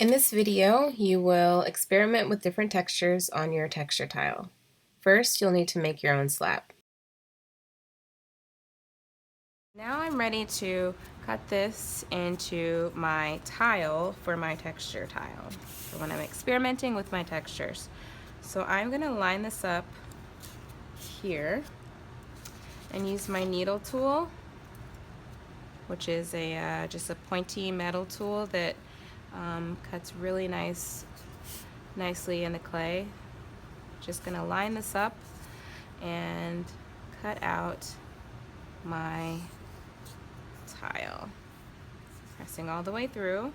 In this video, you will experiment with different textures on your texture tile. First, you'll need to make your own slab. Now I'm ready to cut this into my tile for my texture tile, for when I'm experimenting with my textures. So I'm going to line this up here and use my needle tool, which is just a pointy metal tool that cuts really nicely in the clay. Just going to line this up and cut out my tile, pressing all the way through.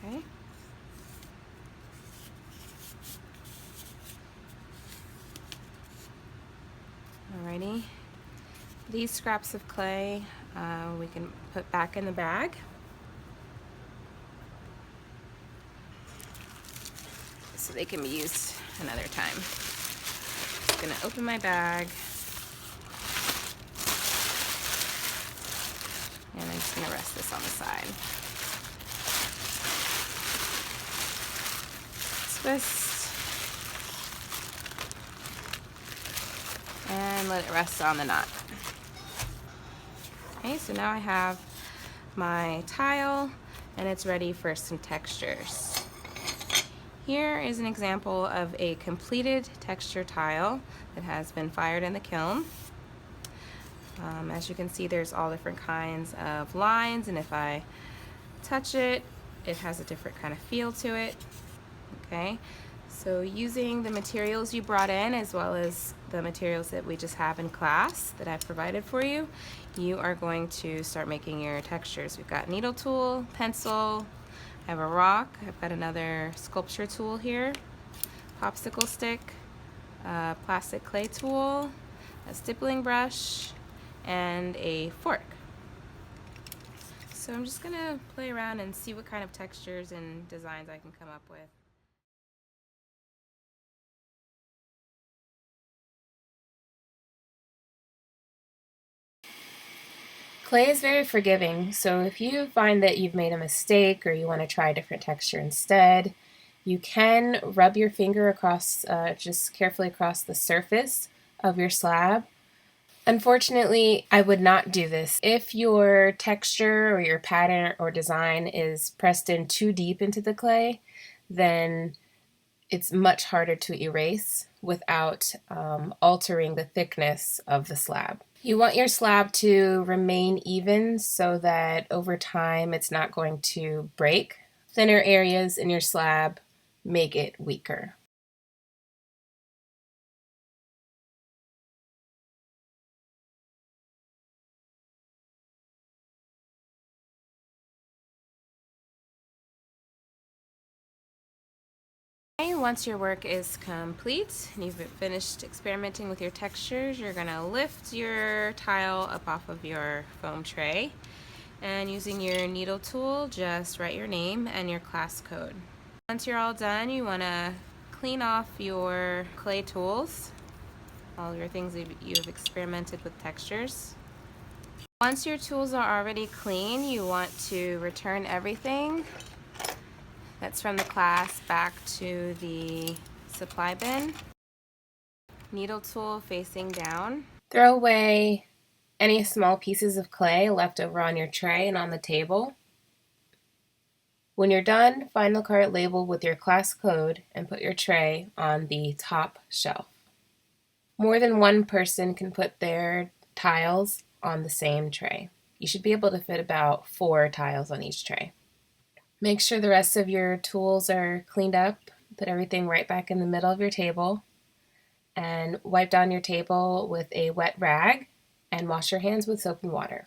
Okay. Alrighty. These scraps of clay we can put back in the bag. So they can be used another time. Just gonna open my bag. And I'm just gonna rest this on the side. Twist. And let it rest on the knot. Okay, so now I have my tile and it's ready for some textures. Here is an example of a completed texture tile that has been fired in the kiln. As you can see, there's all different kinds of lines, and if I touch it, it has a different kind of feel to it. Okay, so using the materials you brought in as well as the materials that we just have in class that I've provided for you, you are going to start making your textures. We've got needle tool, pencil, I have a rock, I've got another sculpture tool here, popsicle stick, a plastic clay tool, a stippling brush, and a fork. So I'm just gonna play around and see what kind of textures and designs I can come up with. Clay is very forgiving, so if you find that you've made a mistake or you want to try a different texture instead, you can rub your finger across, just carefully across the surface of your slab. Unfortunately, I would not do this. If your texture or your pattern or design is pressed in too deep into the clay, then it's much harder to erase without altering the thickness of the slab. You want your slab to remain even so that over time it's not going to break. Thinner areas in your slab make it weaker. Once your work is complete and you've finished experimenting with your textures, you're going to lift your tile up off of your foam tray, and using your needle tool, just write your name and your class code. Once you're all done, you want to clean off your clay tools, all your things you've experimented with textures. Once your tools are already clean, you want to return everything that's from the class back to the supply bin. Needle tool facing down. Throw away any small pieces of clay left over on your tray and on the table. When you're done, find the cart labeled with your class code and put your tray on the top shelf. More than one person can put their tiles on the same tray. You should be able to fit about 4 tiles on each tray. Make sure the rest of your tools are cleaned up. Put everything right back in the middle of your table and wipe down your table with a wet rag and wash your hands with soap and water.